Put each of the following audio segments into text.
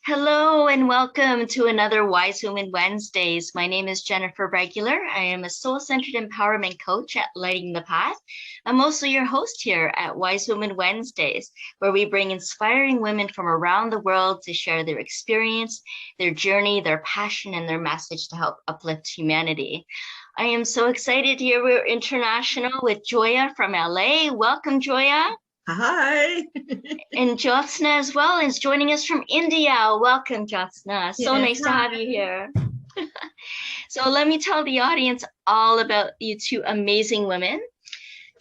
Hello and welcome to another Wise Women Wednesdays. My name is Jennifer Regular. I am a soul-centered empowerment coach at Lighting the Path. I'm also your host here at Wise Women Wednesdays, where we bring inspiring women from around the world to share their experience, their journey, their passion, and their message to help uplift humanity. I am so excited here. We're international with Joia from LA. Welcome, Joia. Hi. And Jyothsna as well is joining us from India. Welcome, Jyothsna. So nice to have you here. So let me tell the audience all about you two amazing women.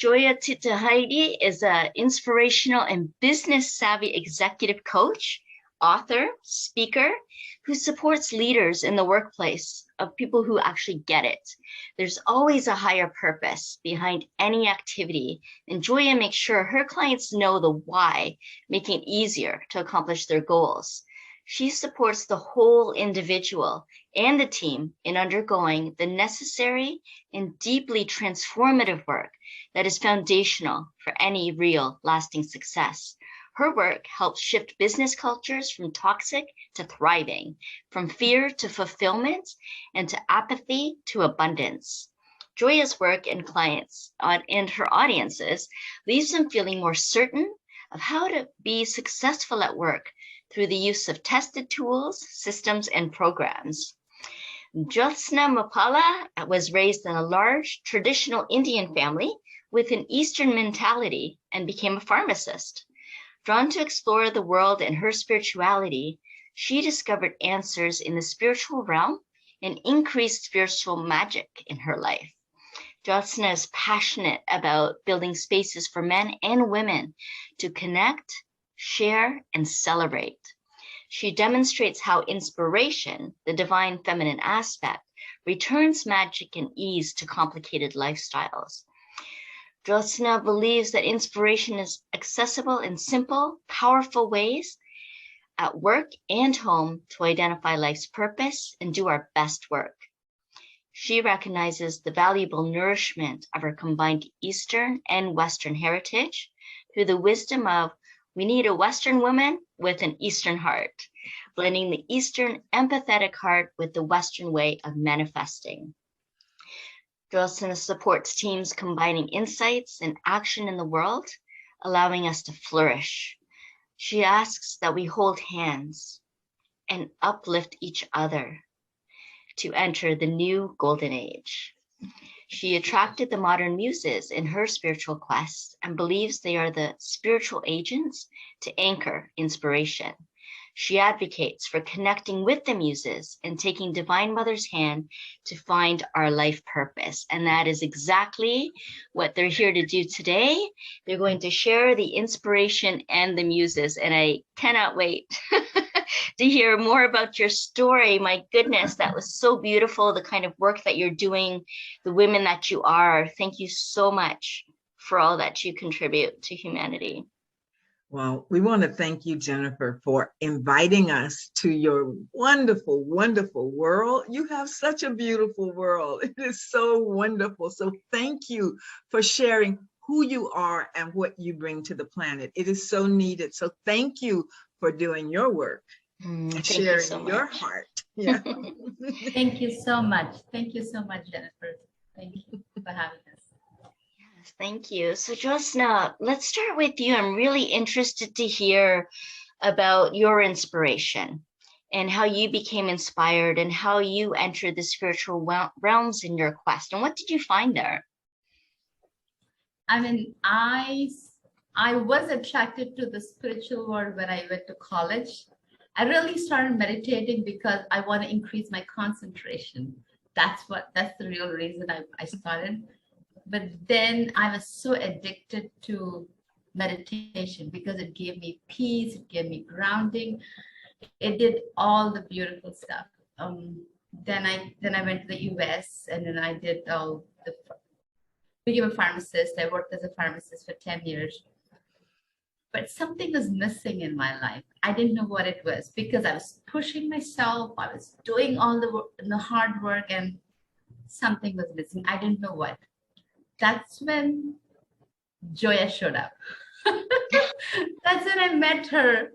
Joia Jitahidi is an inspirational and business-savvy executive coach, author, speaker, who supports leaders in the workplace of people who actually get it. There's always a higher purpose behind any activity, and Joia makes sure her clients know the why, making it easier to accomplish their goals. She supports the whole individual and the team in undergoing the necessary and deeply transformative work that is foundational for any real lasting success. Her work helps shift business cultures from toxic to thriving, from fear to fulfillment, and to apathy to abundance. Joia's work and clients and her audiences leaves them feeling more certain of how to be successful at work through the use of tested tools, systems, and programs. Jyothsna Muppalla was raised in a large traditional Indian family with an Eastern mentality and became a pharmacist. Drawn to explore the world and her spirituality, she discovered answers in the spiritual realm and increased spiritual magic in her life. Jyothsna is passionate about building spaces for men and women to connect, share, and celebrate. She demonstrates how inspiration, the divine feminine aspect, returns magic and ease to complicated lifestyles. Jyothsna believes that inspiration is accessible in simple, powerful ways at work and home to identify life's purpose and do our best work. She recognizes the valuable nourishment of her combined Eastern and Western heritage through the wisdom of we need a Western woman with an Eastern heart, blending the Eastern empathetic heart with the Western way of manifesting. Jyothsna supports teams combining insights and action in the world, allowing us to flourish. She asks that we hold hands and uplift each other to enter the new golden age. She attracted the modern muses in her spiritual quest and believes they are the spiritual agents to anchor inspiration. She advocates for connecting with the muses and taking Divine Mother's hand to find our life purpose. And that is exactly what they're here to do today. They're going to share the inspiration and the muses, and I cannot wait to hear more about your story. My goodness, that was so beautiful, the kind of work that you're doing, the women that you are. Thank you so much for all that you contribute to humanity. Well, we want to thank you, Jennifer, for inviting us to your wonderful, wonderful world. You have such a beautiful world. It is so wonderful. So thank you for sharing who you are and what you bring to the planet. It is so needed. So thank you for doing your work and sharing your heart. Yeah. Thank you so much. Thank you so much, Jennifer. Thank you for having us. Thank you. So Jyothsna, let's start with you. I'm really interested to hear about your inspiration and how you became inspired and how you entered the spiritual realms in your quest. And what did you find there? I mean, I was attracted to the spiritual world when I went to college. I really started meditating because I want to increase my concentration. That's the real reason I started. But then I was so addicted to meditation because it gave me peace, it gave me grounding, it did all the beautiful stuff. Then I went to the US and then I did became a pharmacist. I worked as a pharmacist for 10 years. But something was missing in my life. I didn't know what it was because I was pushing myself, I was doing all the hard work, and something was missing. I didn't know what. That's when Joia showed up. That's when I met her.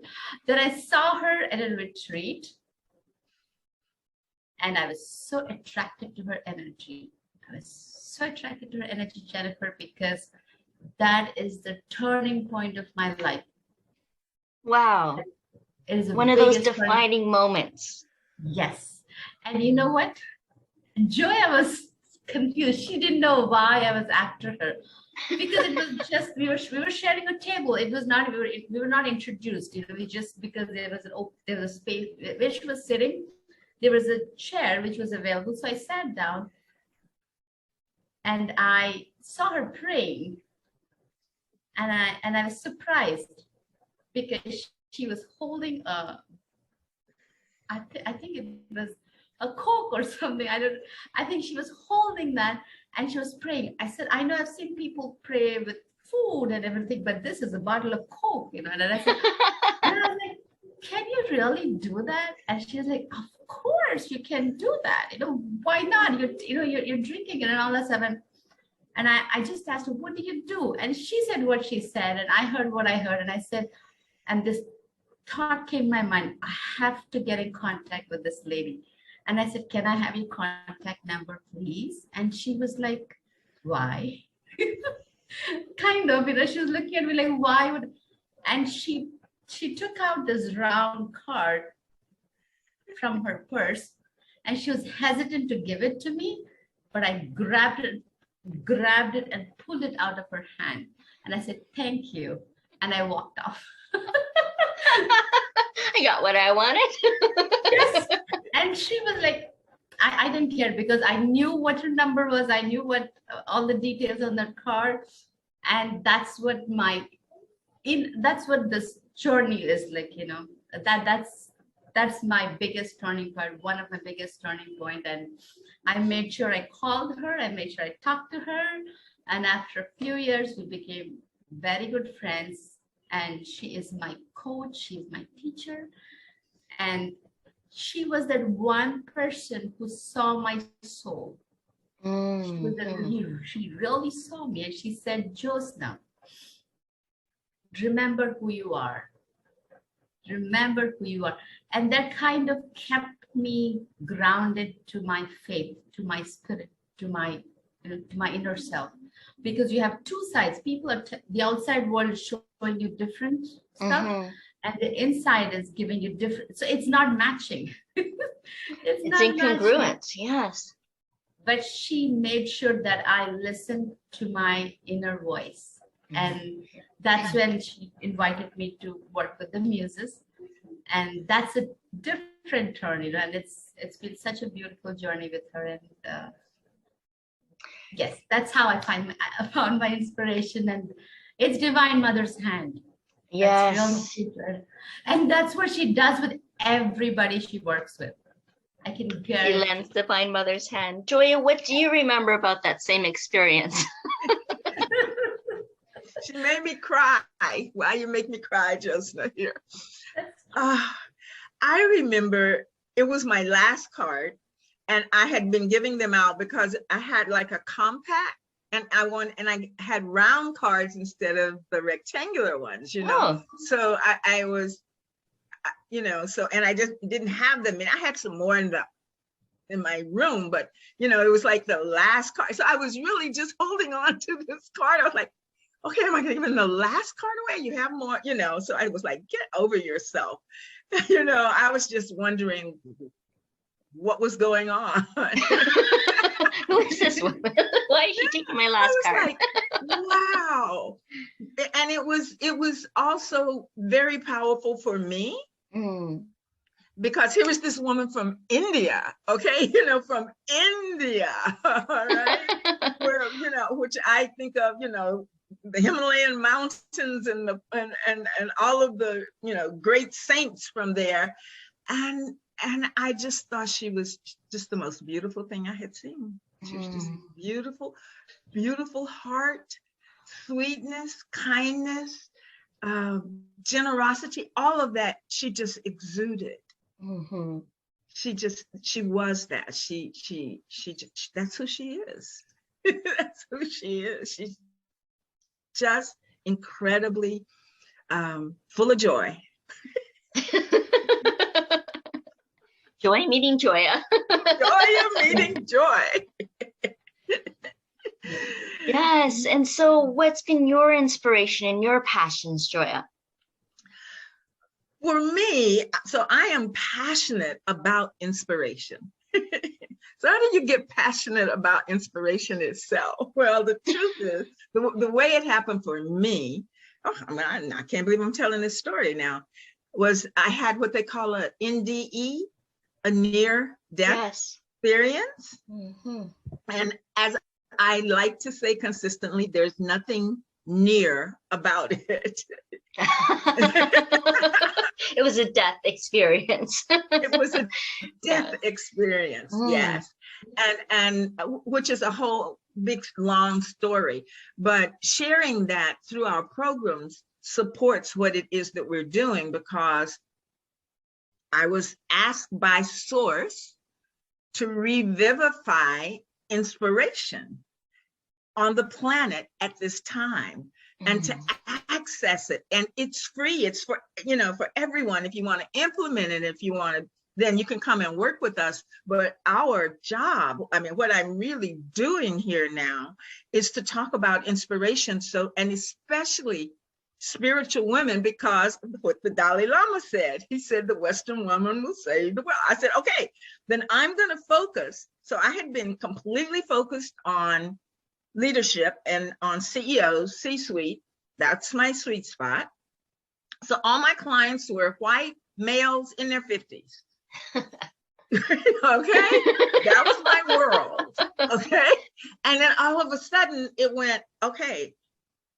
Then I saw her at a retreat. And I was so attracted to her energy. I was so attracted to her energy, Jennifer, because that is the turning point of my life. Wow. It is one of those defining moments. Yes. And you know what? Joia was confused. She didn't know why I was after her. Because it was just we were sharing a table. It was not we were not introduced. We just because there was a space where she was sitting. There was a chair which was available. So I sat down and I saw her praying. And I was surprised because she was holding I think it was a Coke or something. I think she was holding that and she was praying. I said, I know I've seen people pray with food and everything, but this is a bottle of Coke, And I said, and I was like, can you really do that? And she was like, of course you can do that. Why not? You're drinking it and all that stuff. And I just asked her, what do you do? And she said what she said, and I heard what I heard. And I said, and this thought came in my mind, I have to get in contact with this lady. And I said, can I have your contact number, please? And she was like, why? Kind of, she was looking at me like, why would, and she took out this round card from her purse and she was hesitant to give it to me, but I grabbed it and pulled it out of her hand. And I said, thank you. And I walked off. I got what I wanted. Yes. And she was like, I didn't care because I knew what her number was. I knew what all the details on the card. And that's what that's what this journey is like, that's my biggest turning point, one of my biggest turning point. And I made sure I called her. I made sure I talked to her. And after a few years, we became very good friends. And she is my coach. She's my teacher. And she was that one person who saw my soul. She really saw me. And she said, Jyothsna, remember who you are. Remember who you are. And that kind of kept me grounded to my faith, to my spirit, to my inner self. Because you have two sides. People are the outside world is showing you different stuff, and the inside is giving you different. So it's not matching. it's not incongruent. Matching. Yes. But she made sure that I listened to my inner voice. And that's when she invited me to work with the Muses. And that's a different turn, and it's been such a beautiful journey with her. And yes, that's how I found my inspiration. And it's Divine Mother's hand. Yes. And that's what she does with everybody she works with. I can guarantee. She lends Divine Mother's hand. Joia, what do you remember about that same experience? She made me cry. Why you make me cry, Jyothsna, here? I remember it was my last card, and I had been giving them out because I had like a compact, and I had round cards instead of the rectangular ones, Oh. So I was, and I just didn't have them. And I had some more in my room, but it was like the last card. So I was really just holding on to this card. I was like, okay, am I gonna give them the last card away? You have more, so I was like, get over yourself. I was just wondering what was going on. Who is this woman? Why is she taking my last card? Like, wow. And it was also very powerful for me. Because here was this woman from India, okay, from India, right? Where, which I think of, the Himalayan mountains and all of the great saints from there, and I just thought she was just the most beautiful thing I had seen. She was just beautiful, beautiful heart, sweetness, kindness, generosity, all of that. She just exuded. She was that. She that's who she is. That's who she is. She's just incredibly full of joy. Joy meeting Joia. Joia meeting joy. Yes. And so what's been your inspiration and your passions, Joia? For me, so I am passionate about inspiration. So how do you get passionate about inspiration itself? Well, the truth is, the way it happened for me, I can't believe I'm telling this story now, was I had what they call a NDE, a near-death experience. Mm-hmm. And as I like to say consistently, there's nothing near about it. It was a death experience. It was a death experience, yes. And which is a whole big, long story. But sharing that through our programs supports what it is that we're doing, because I was asked by Source to revivify inspiration on the planet at this time, and to access it. And it's free. It's for, for everyone. If you want to implement it, if you want to, then you can come and work with us. But our job, what I'm really doing here now is to talk about inspiration. So, and especially spiritual women, because what the Dalai Lama said, he said the Western woman will save the world. I said, okay, then I'm going to focus. So I had been completely focused on leadership and on CEOs, C-suite. That's my sweet spot. So all my clients were white males in their 50s. Okay, that was my world. Okay, and then all of a sudden it went, okay.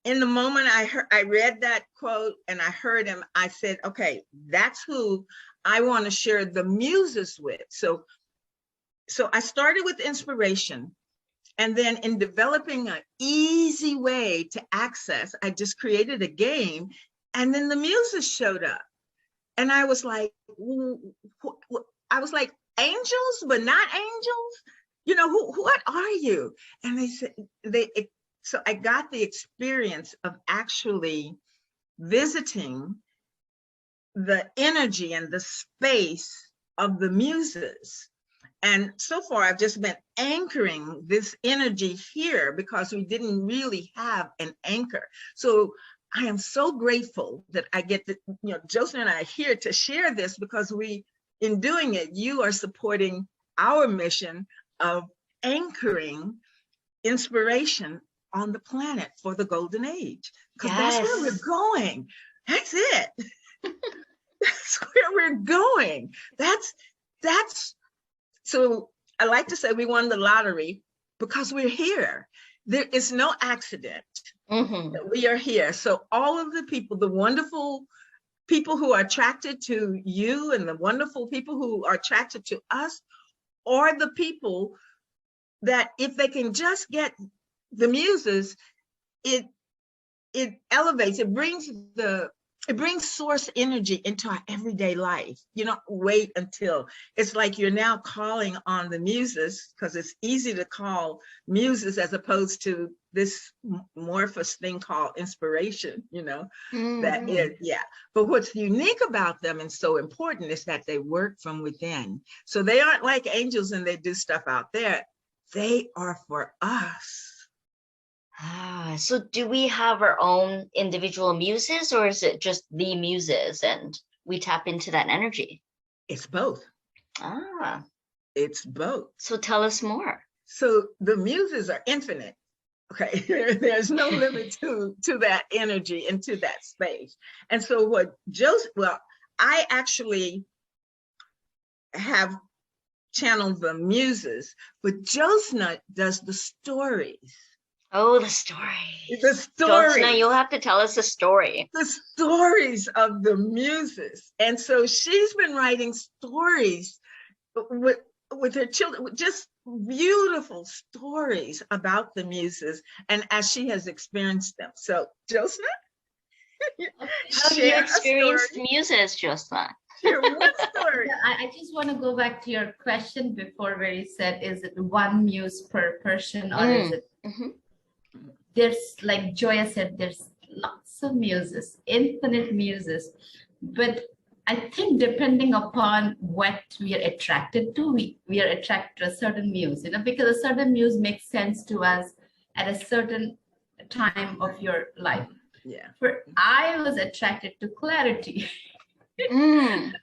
In the moment I read that quote and I heard him, I said, okay, that's who I want to share the muses with. So I started with inspiration. And then in developing an easy way to access, I just created a game, and then the muses showed up. And I was like, angels, but not angels? What are you? And they said, so I got the experience of actually visiting the energy and the space of the muses. And so far, I've just been anchoring this energy here because we didn't really have an anchor. So I am so grateful that I get to, Jyothsna and I are here to share this, because in doing it, you are supporting our mission of anchoring inspiration on the planet for the golden age. Because that's where we're going. That's it. That's where we're going. That's So I like to say we won the lottery because we're here. There is no accident that we are here. So all of the people, the wonderful people who are attracted to you, and the wonderful people who are attracted to us, or the people that if they can just get the muses, it elevates, it brings source energy into our everyday life. You don't wait until, it's like you're now calling on the muses, because it's easy to call muses as opposed to this amorphous thing called inspiration, that is, But what's unique about them and so important is that they work from within. So they aren't like angels and they do stuff out there. They are for us. So do we have our own individual muses, or is it just the muses and we tap into that energy? It's both. It's both. So tell us more. So the muses are infinite. Okay, there's no limit to that energy and to that space. And so I actually have channeled the muses, but Jyothsna does the stories. Oh, the stories. The stories. Jyothsna, you'll have to tell us a story. The stories of the muses. And so she's been writing stories with her children, just beautiful stories about the muses and as she has experienced them. So, Jyothsna? How have you experienced muses, Jyothsna? Share one story. I just want to go back to your question before, where you said, is it one muse per person, or is it? There's, like Joia said, there's lots of muses, infinite muses. But I think depending upon what we are attracted to, we are attracted to a certain muse, because a certain muse makes sense to us at a certain time of your life. Yeah. I was attracted to clarity. Mm.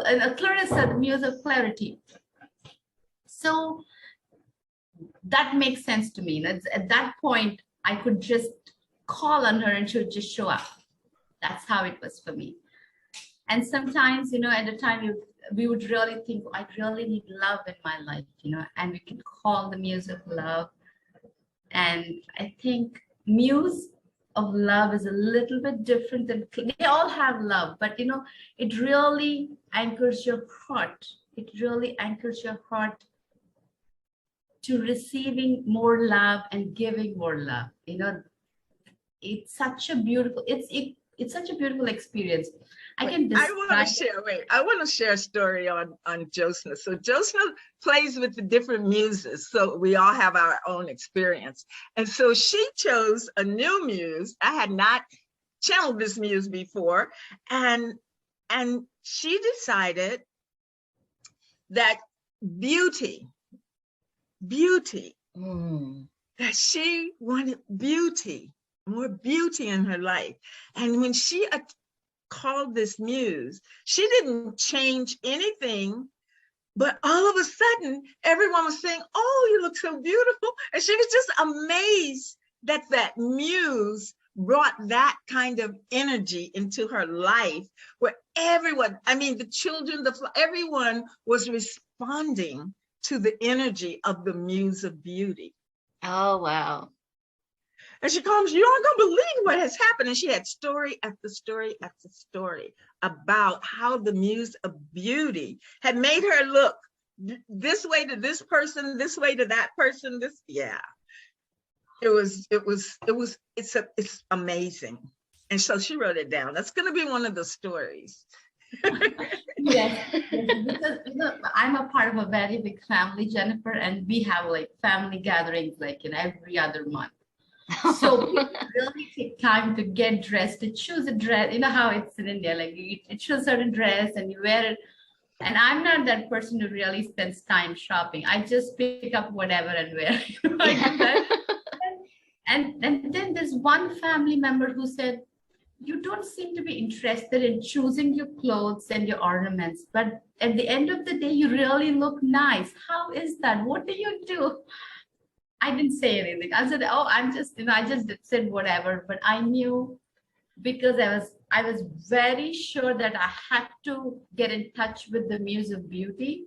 And Clarity is the muse of clarity. So that makes sense to me. At that point, I could just call on her and she would just show up. That's how it was for me. And sometimes, at the time, we would really think, I really need love in my life, and we can call the muse of love. And I think muse of love is a little bit different than, they all have love, but it really anchors your heart. It really anchors your heart to receiving more love and giving more love. It's such a beautiful, it's such a beautiful experience. I want to share a story on Jyothsna. So Jyothsna plays with the different muses. So we all have our own experience. And so she chose a new muse. I had not channeled this muse before. And she decided that beauty, that she wanted beauty, more beauty in her life. And when she called this muse, she didn't change anything, but all of a sudden everyone was saying, oh, you look so beautiful. And she was just amazed that that muse brought that kind of energy into her life, where everyone, the children, everyone was responding to the energy of the muse of beauty. Oh, wow. And she comes, you aren't gonna believe what has happened. And she had story after story after story about how the muse of beauty had made her look this way to this person, this way to that person, it's amazing. And so she wrote it down. That's gonna be one of the stories. Yes, because I'm a part of a very big family, Jennifer, and we have family gatherings every other month. So we really take time to get dressed, to choose a dress. You know how it's in India, you choose a certain dress and you wear it. And I'm not that person who really spends time shopping. I just pick up whatever and wear. And then there's one family member who said, you don't seem to be interested in choosing your clothes and your ornaments, but at the end of the day, you really look nice. How is that? What do you do? I didn't say anything. I said, oh, I just said whatever, but I knew, because I was very sure that I had to get in touch with the muse of beauty,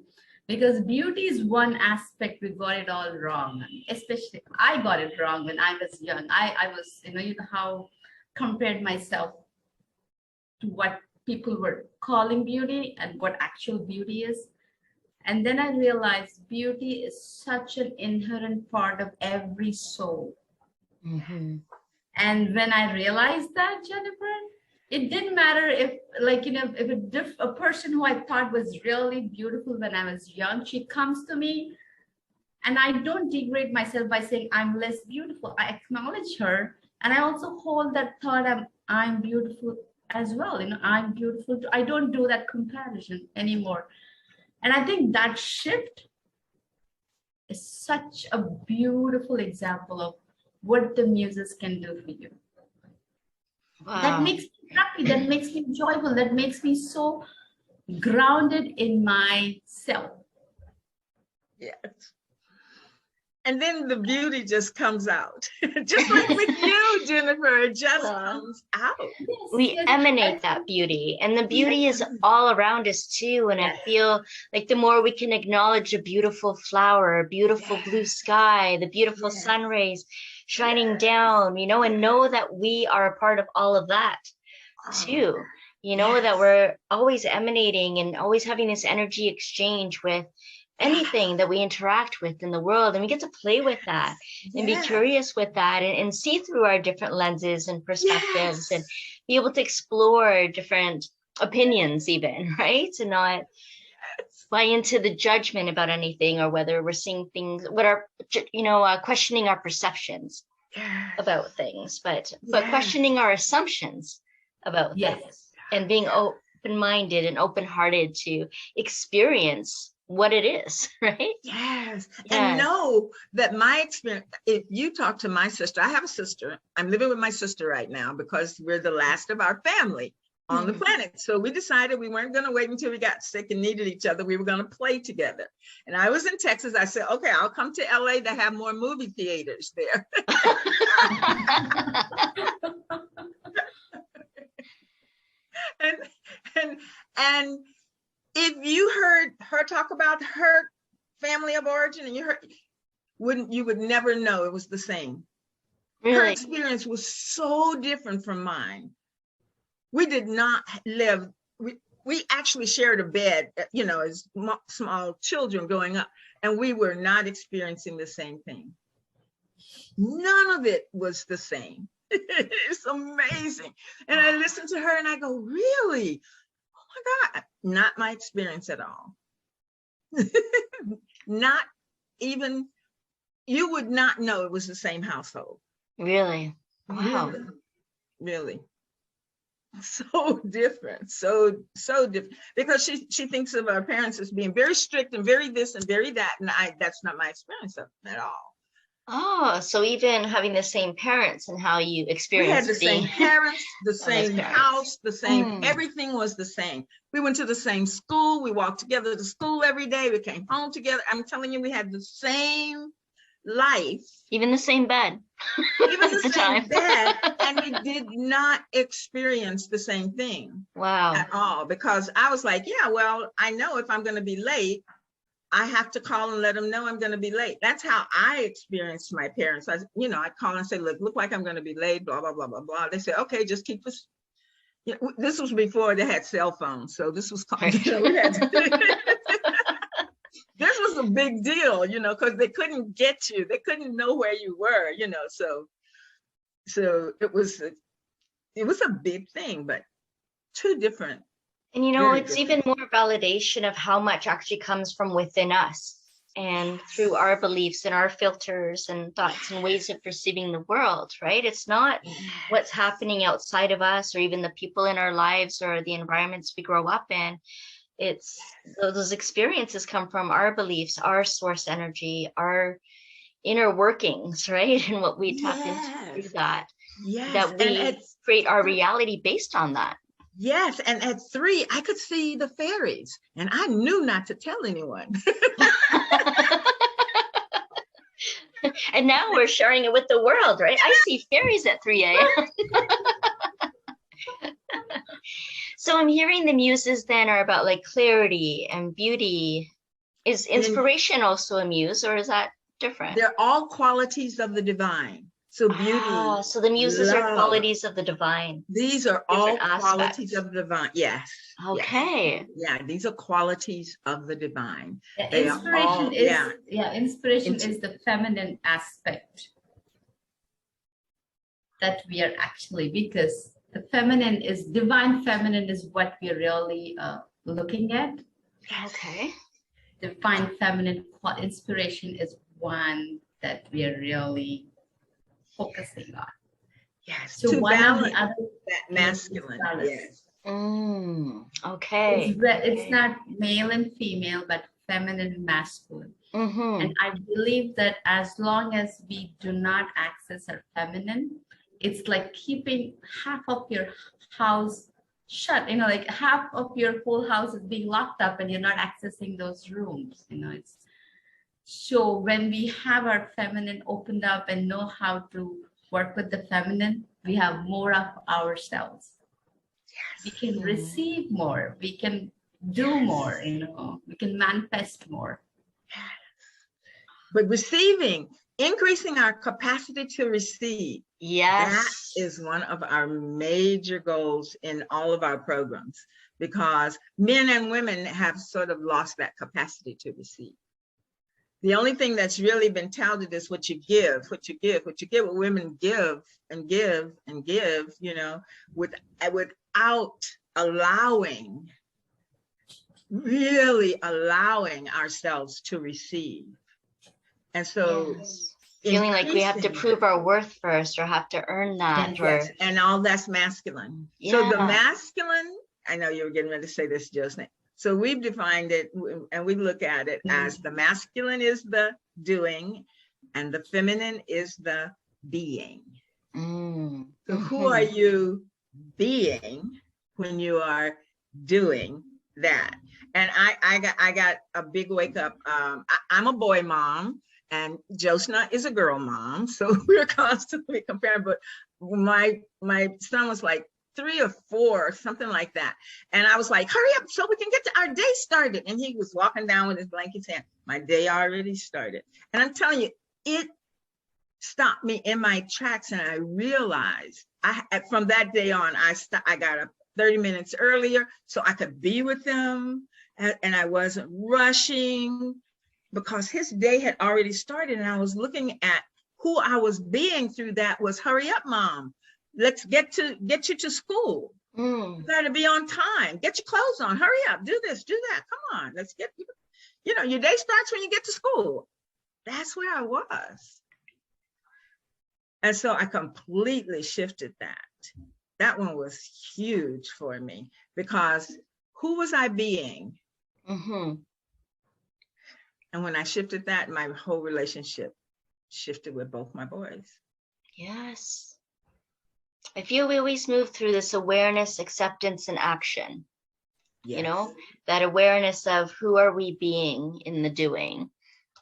because beauty is one aspect we got it all wrong. Especially I got it wrong when I was young. I was, how compared myself to what people were calling beauty and what actual beauty is. And then I realized beauty is such an inherent part of every soul. Mm-hmm. And when I realized that, Jennifer, it didn't matter if, if a person who I thought was really beautiful when I was young, she comes to me, and I don't degrade myself by saying I'm less beautiful. I acknowledge her, and I also hold that thought I'm beautiful as well. I'm beautiful too. I don't do that comparison anymore. And I think that shift is such a beautiful example of what the muses can do for you. Wow. That makes me happy, that makes me joyful, that makes me so grounded in myself. Yes. And then the beauty just comes out. Just like with you, Jennifer, it just comes out. We emanate that beauty, and the beauty is all around us too. And I feel like the more we can acknowledge a beautiful flower, a beautiful blue sky, the beautiful sun rays shining down, and know that we are a part of all of that too. That we're always emanating and always having this energy exchange with anything that we interact with in the world, and we get to play with that and be curious with that, and see through our different lenses and perspectives, and be able to explore different opinions even, right? And not buy into the judgment about anything, or whether we're seeing things, questioning our perceptions. Yes. about things, but Yes. questioning our assumptions about Yes. things and being open-minded and open-hearted to experience what it is, right? Yes. Yeah. And know that my experience, if you talk to my sister, I have a sister. I'm living with my sister right now because we're the last of our family on the planet. So we decided we weren't going to wait until we got sick and needed each other. We were going to play together. And I was in Texas. I said, okay, I'll come to LA to have more movie theaters there. and if you heard her talk about her family of origin and you would never know it was the same. Really? Her experience was so different from mine. We did not live, we actually shared a bed, you know, as small children growing up, and we were not experiencing the same thing. None of it was the same. It's amazing. And I listen to her and I go, really? Oh my God, not my experience at all. Not even, you would not know it was the same household. Really? Wow. Really, really. So different, so different, because she thinks of our parents as being very strict and very this and very that, and that's not my experience of them at all. Oh, so even having the same parents and how you experience We had the same parents, the same house, the same, everything was the same. We went to the same school, we walked together to school every day, we came home together. I'm telling you, we had the same life. Even the same bed. Even the same bed, and we did not experience the same thing. Wow. At all, because I was like, yeah, well, I know if I'm going to be late, I have to call and let them know I'm going to be late. That's how I experienced my parents. I call and say, look like I'm going to be late, blah, blah, blah, blah, blah. They say, okay, just keep us. You know, this was before they had cell phones. So this was, this was a big deal, you know, because they couldn't get you. They couldn't know where you were, you know, so it was a big thing, but two different. And, you know, it's even more validation of how much actually comes from within us and through our beliefs and our filters and thoughts and ways of perceiving the world, right? It's not what's happening outside of us or even the people in our lives or the environments we grow up in. It's those experiences come from our beliefs, our source energy, our inner workings, right? And what we tap into through that, that we create our reality based on that. Yes, and at 3, I could see the fairies, and I knew not to tell anyone. And now we're sharing it with the world, right? I see fairies at 3 a.m. So I'm hearing the muses then are about like clarity and beauty. Is inspiration also a muse, or is that different? They're all qualities of the divine. So beauty. So the muses are qualities of the divine. These are all qualities of the divine. Yes. Okay. Yes. Yeah, these are qualities of the divine. Inspiration is the feminine aspect that we are actually, because the feminine is divine feminine is what we're really looking at. Okay. Divine feminine inspiration is one that we are really focusing on. Yes. So one of the other that masculine. Yes. Okay. It's not male and female, but feminine and masculine. And I believe that as long as we do not access our feminine, it's like keeping half of your house shut, you know, like half of your whole house is being locked up and you're not accessing those rooms, you know. It's so when we have our feminine opened up and know how to work with the feminine, we have more of ourselves. Yes. We can receive more, we can do more, you know, we can manifest more. But receiving, increasing our capacity to receive. Yes. That is one of our major goals in all of our programs, because men and women have sort of lost that capacity to receive. The only thing that's really been touted is what you give, what you give, what you give. What women give and give and give, you know, without allowing, really allowing ourselves to receive. And so Feeling like we have to increasing. prove our worth first or have to earn that. And Or yes, and all that's masculine. So the Yeah. masculine, I know you were getting ready to say this, Jyothsna. So we've defined it and we look at it as the masculine is the doing and the feminine is the being. So who are you being when you are doing that? And I got a big wake up. I'm a boy mom and Jyothsna is a girl mom. So we're constantly comparing, but my son was like 3 or 4, something like that. And I was like, hurry up so we can get to our day started. And he was walking down with his blanket saying, my day already started. And I'm telling you, it stopped me in my tracks. And I realized from that day on, I got up 30 minutes earlier so I could be with them. And I wasn't rushing because his day had already started. And I was looking at who I was being through that was, hurry up, mom. Let's get you to school. You gotta be on time. Get your clothes on. Hurry up. Do this, do that. Come on. Let's get you. Your day starts when you get to school. That's where I was. And so I completely shifted that. That one was huge for me because who was I being? And when I shifted that, my whole relationship shifted with both my boys. Yes. I feel we always move through this awareness, acceptance, and action. Yes. That awareness of who are we being in the doing,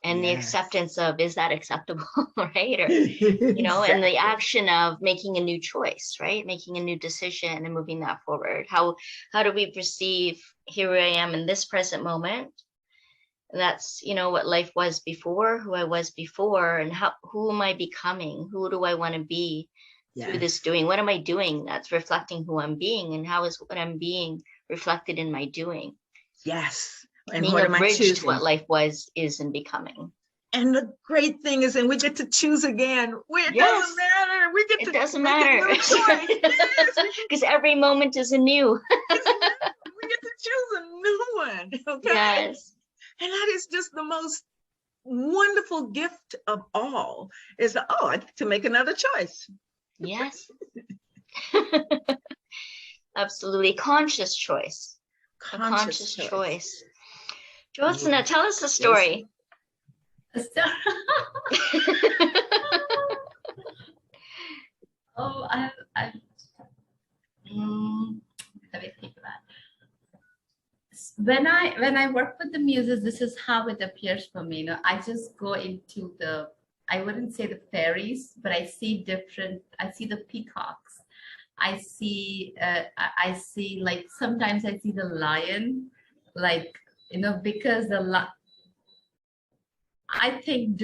and the acceptance of, is that acceptable, right? Or, and the action of making a new choice, right? Making a new decision and moving that forward. How do we perceive, here I am in this present moment? And that's, what life was before, who I was before, and who am I becoming? Who do I want to be? Through this doing? What am I doing that's reflecting who I'm being, and how is what I'm being reflected in my doing? Yes. And being what a am I bridge choosing? to what life was, is, and becoming. And the great thing is, and we get to choose again. It doesn't matter. We get it to doesn't make matter. a new choice. Because every moment is a new. We get to choose a new one. Okay. Yes. And that is just the most wonderful gift of all. Is I get to make another choice. Yes. Absolutely. Conscious choice. A conscious choice. Jyothsna, tell us a story. Oh, let me think about it. When I work with the muses, this is how it appears for me. I just go into I wouldn't say the fairies, but I see the peacocks. I see like sometimes I see the lion, like, because I think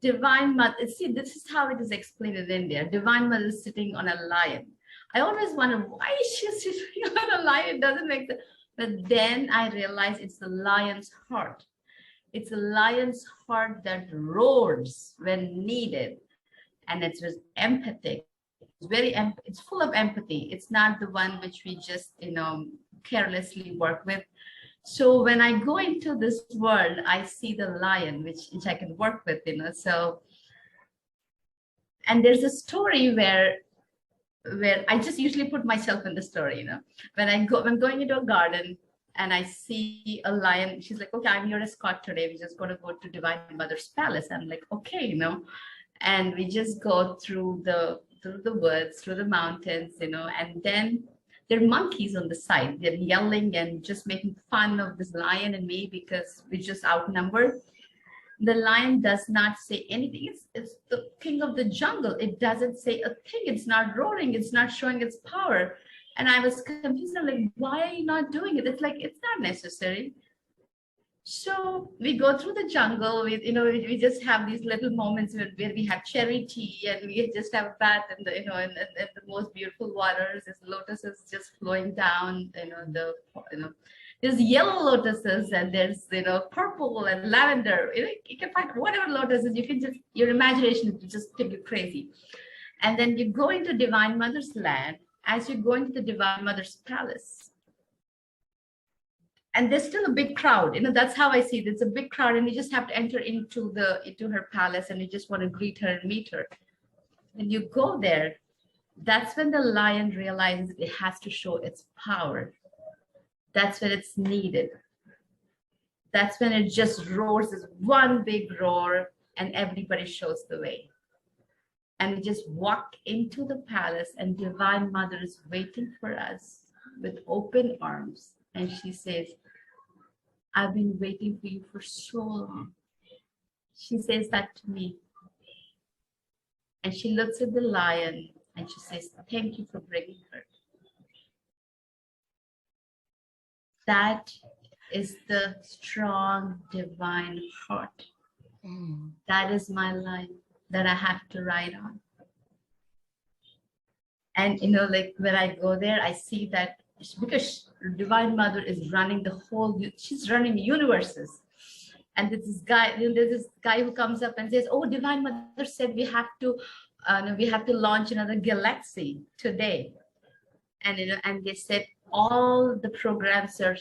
Divine Mother, see, this is how it is explained in India. Divine Mother is sitting on a lion. I always wonder, why is she sitting on a lion? It doesn't make sense. But then I realized it's the lion's heart. It's a lion's heart that roars when needed. And it's just empathic. It's full of empathy. It's not the one which we just, carelessly work with. So when I go into this world, I see the lion, which I can work with, so. And there's a story where I just usually put myself in the story, when I'm going into a garden and I see a lion, she's like, okay, I'm your escort today. We're just going to go to Divine Mother's palace. I'm like, okay, and we just go through the woods, through the mountains, and then there are monkeys on the side. They're yelling and just making fun of this lion and me because we're just outnumbered. The lion does not say anything. It's the king of the jungle. It doesn't say a thing. It's not roaring. It's not showing its power. And I was confused. I'm like, why are you not doing it? It's like, it's not necessary. So we go through the jungle. We just have these little moments where we have cherry tea and we just have a bath in the, in the most beautiful waters. There's lotuses just flowing down. There's yellow lotuses and there's purple and lavender. You can find whatever lotuses. You can just, your imagination will just take you crazy. And then you go into Divine Mother's land. As you go into the Divine Mother's palace, and there's still a big crowd. That's how I see it. It's a big crowd, and you just have to enter into her palace, and you just want to greet her and meet her. When you go there, that's when the lion realizes it has to show its power. That's when it's needed. That's when it just roars this one big roar, and everybody shows the way. And we just walk into the palace, and Divine Mother is waiting for us with open arms. And she says, I've been waiting for you for so long. She says that to me. And she looks at the lion and she says, thank you for bringing her. That is the strong divine heart. That is my line that I have to ride on. And like when I go there, I see that because Divine Mother is running the whole, she's running universes. And there's this guy who comes up and says, oh, Divine Mother said we have to launch another galaxy today. And they said all the programs are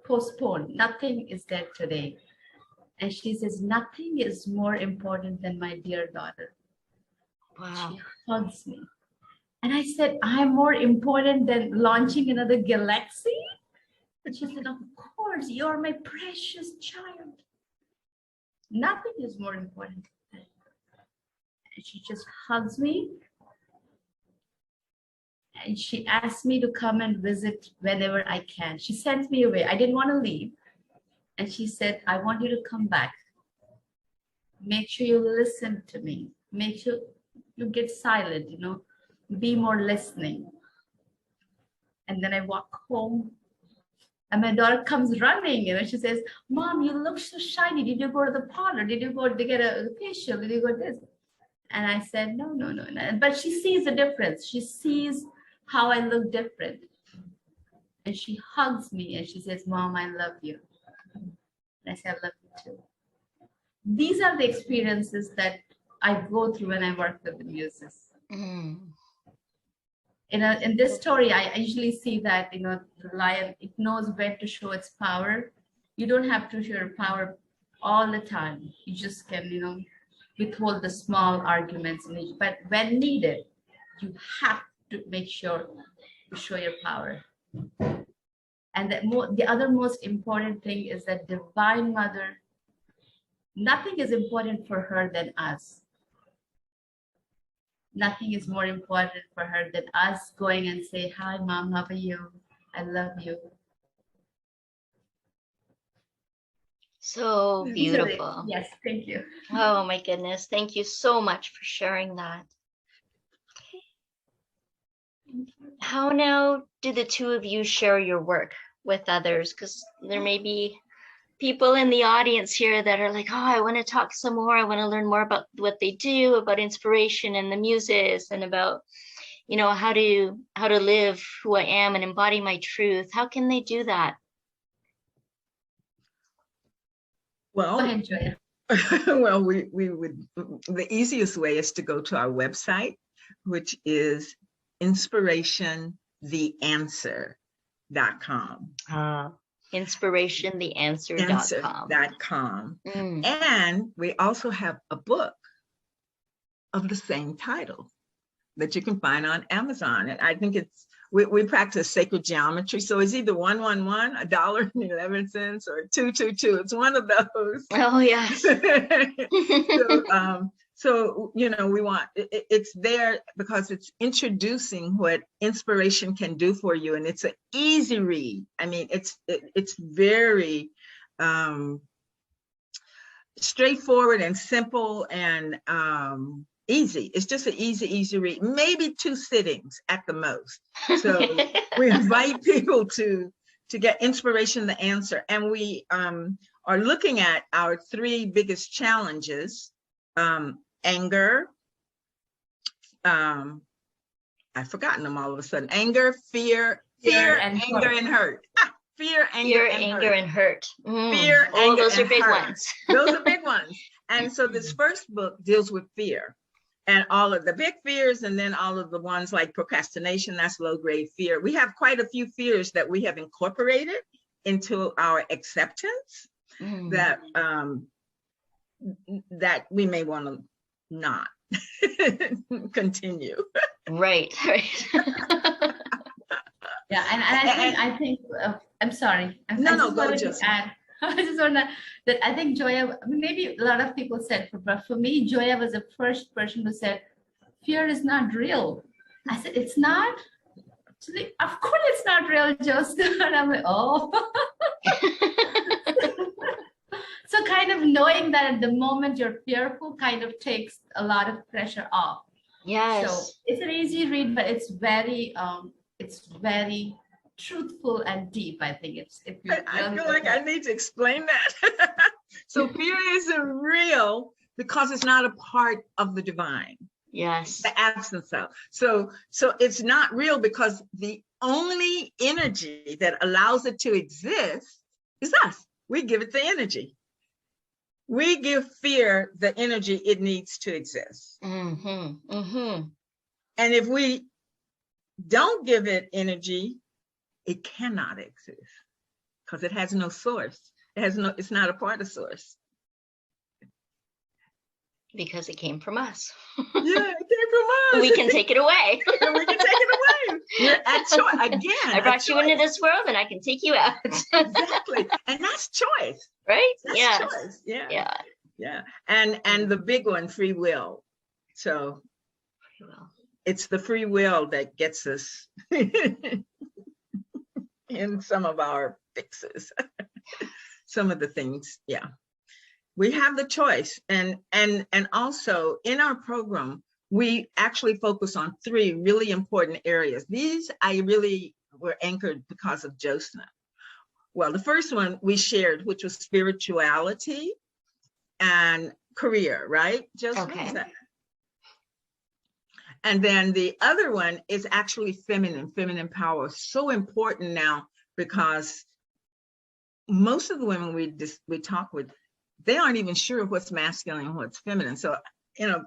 postponed. Nothing is there today. And she says, nothing is more important than my dear daughter. Wow. She hugs me. And I said, I'm more important than launching another galaxy? And she said, of course, you're my precious child. Nothing is more important than that. And she just hugs me. And she asked me to come and visit whenever I can. She sent me away. I didn't want to leave. And she said, I want you to come back. Make sure you listen to me. Make sure you get silent, be more listening. And then I walk home. And my daughter comes running, she says, Mom, you look so shiny. Did you go to the parlor? Did you go to get a facial? Did you go to this? And I said, no. But she sees the difference. She sees how I look different. And she hugs me and she says, Mom, I love you. And I said, I love you too. These are the experiences that I go through when I work with the muses. In this story, I usually see that, the lion, it knows when to show its power. You don't have to show your power all the time. You just can, withhold the small arguments. But when needed, you have to make sure to show your power. And the other most important thing is that Divine Mother, nothing is important for her than us. Nothing is more important for her than us going and say, hi, Mom, how are you? I love you. So beautiful. Yes, thank you. Oh my goodness. Thank you so much for sharing that. How now do the two of you share your work with others? Because there may be people in the audience here that are like, oh, I want to talk some more. I want to learn more about what they do, about inspiration and the muses, and about, how to live who I am and embody my truth. How can they do that? Well, go ahead, Joia. Well, we would, the easiest way is to go to our website, which is inspirationtheanswer.com. Inspirationtheanswer.com. And we also have a book of the same title that you can find on Amazon. And I think we practice sacred geometry. So it's either 111, $1.11, or 222. It's one of those. Oh, yes. So, we want, it's there because it's introducing what inspiration can do for you. And it's an easy read. I mean, it's very straightforward and simple and easy. It's just an easy read, maybe 2 sittings at the most. So we invite people to get Inspiration the Answer. And we are looking at our 3 biggest challenges. Anger, I've forgotten them all of a sudden. Anger, fear, anger, and hurt. Fear, anger, and hurt. Fear, oh, anger, those and are big hurt. ones. Those are big ones. And so this first book deals with fear and all of the big fears, and then all of the ones like procrastination, that's low-grade fear. We have quite a few fears that we have incorporated into our acceptance Mm. that we may want to not continue. Yeah, and I think I'm sorry. I just wanted to add. I just want to that I think Joia, maybe a lot of people said, but for me, Joia was the first person who said, "Fear is not real." I said, "It's not." So of course, it's not real, Jyothsna. And I'm like, oh. So kind of knowing that at the moment you're fearful kind of takes a lot of pressure off. Yes. So it's an easy read, but it's very truthful and deep. I think it's. If you I feel like I need to explain that. So fear isn't real because it's not a part of the divine. Yes. The absence of. So it's not real because the only energy that allows it to exist is us. We give it the energy. We give fear the energy it needs to exist. Mm-hmm. Mm-hmm. And if we don't give it energy, it cannot exist because it has no source. It's not a part of source. Because it came from us. Yeah, it came from us. We can take it away. And we can take it away. We're at choice again. I brought you into this world, and I can take you out. Exactly, and that's choice, right? That's choice. Yeah. And the big one, free will. So it's the free will that gets us in some of our fixes. Some of the things, yeah. We have the choice, and also in our program, we actually focus on 3 really important areas. These I really were anchored because of Jyothsna. Well, the first one we shared, which was spirituality and career, right? Jyothsna? Okay. And then the other one is actually feminine power. So important now because most of the women we talk with, they aren't even sure what's masculine and what's feminine. So,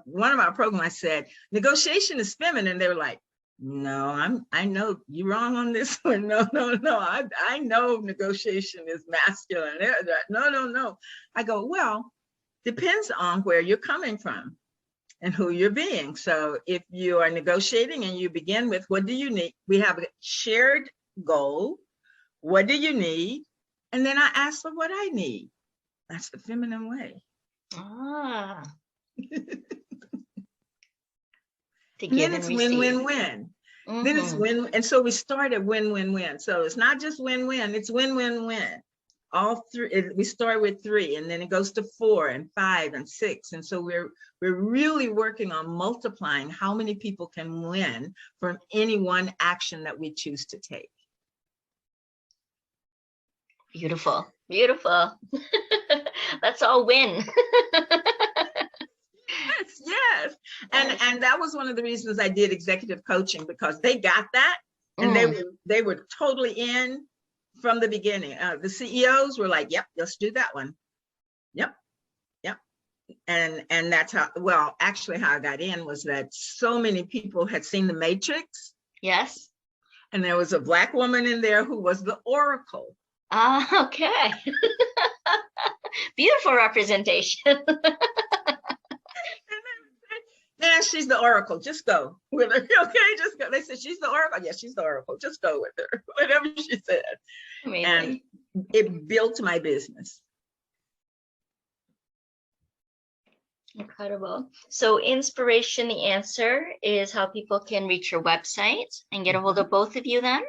one of our programs, I said, negotiation is feminine. They were like, no, I know you're wrong on this one. No. I know negotiation is masculine. No. I go, well, depends on where you're coming from and who you're being. So if you are negotiating and you begin with, what do you need? We have a shared goal. What do you need? And then I ask for what I need. That's the feminine way. Ah. Then it's win-win-win. Mm-hmm. Then it's win, and so we started win-win-win. So it's not just win-win, it's win-win-win. All 3, we start with 3, and then it goes to 4 and 5 and 6. And so we're really working on multiplying how many people can win from any one action that we choose to take. Beautiful. Let's all win. Yes. And that was one of the reasons I did executive coaching, because they got that, and they were totally in from the beginning. The CEOs were like, yep, let's do that one. Yep. And that's how, well, actually how I got in was that so many people had seen The Matrix. Yes. And there was a Black woman in there who was the Oracle. Okay. Beautiful representation. Yeah, she's the Oracle. Just go with her. Okay, just go. They said, she's the Oracle. Yeah, she's the Oracle. Just go with her. Whatever she said. Amazing. And it built my business. Incredible. So Inspiration, the Answer is how people can reach your website and get a hold of both of you then?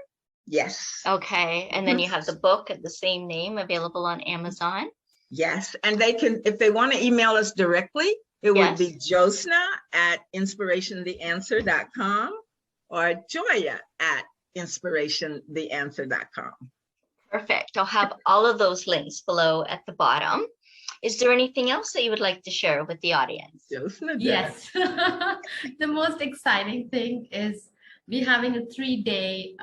Yes. Okay. And then you have the book at the same name available on Amazon. Yes. And they can, if they want to email us directly, it would be Jyothsna at inspirationtheanswer.com or Joia at inspirationtheanswer.com. Perfect. I'll have all of those links below at the bottom. Is there anything else that you would like to share with the audience? Yes. The most exciting thing is we're having a 3-day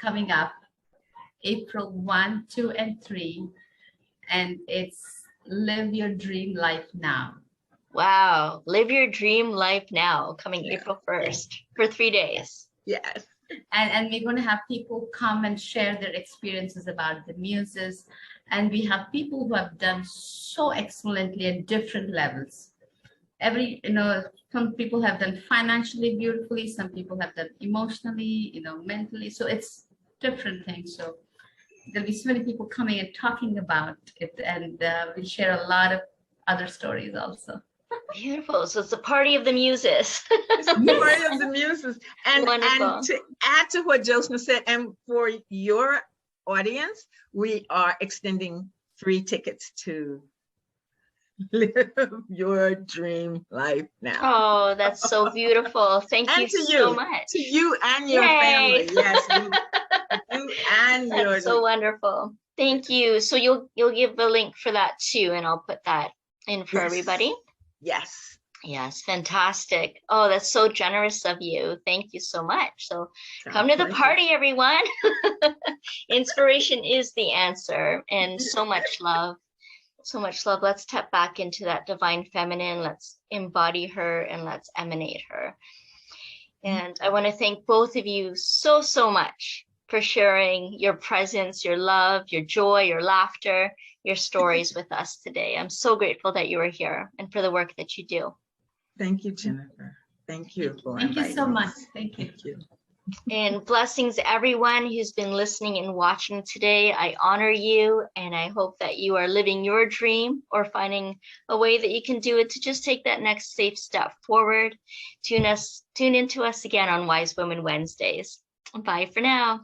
coming up, April 1, 2, and 3. And it's Live Your Dream Life Now. Wow. Live Your Dream Life Now, coming April 1st for 3 days. Yes. And we're going to have people come and share their experiences about the muses. And we have people who have done so excellently at different levels. Some people have done financially beautifully, some people have done emotionally, mentally. So it's different things. So there'll be so many people coming and talking about it, and we'll share a lot of other stories also. Beautiful. So it's a party of the muses. It's a party of the muses. And Wonderful. to add to what Jyothsna said, and for your audience, we are extending free tickets to Live Your Dream Life Now. Oh, that's so beautiful. Thank And you to so you, much. to you and your Yay. family. Yes, you and your. That's so wonderful. Thank you. So you'll give the link for that too, and I'll put that in for Yes. everybody. Yes. Yes, fantastic. Oh, that's so generous of you. Thank you so much. So come to the Pleasure. party, everyone. Inspiration is the answer, and so much love. So much love. Let's tap back into that divine feminine. Let's embody her and let's emanate her. And I want to thank both of you so, so much for sharing your presence, your love, your joy, your laughter, your stories with us today. I'm so grateful that you are here and for the work that you do. Thank you, Jennifer. Thank you for Thank you so inviting much. us. Thank you. Thank you. And blessings everyone who's been listening and watching today. I honor you, and I hope that you are living your dream or finding a way that you can do it to just take that next safe step forward. Tune into us again on Wise Women Wednesdays. Bye for now.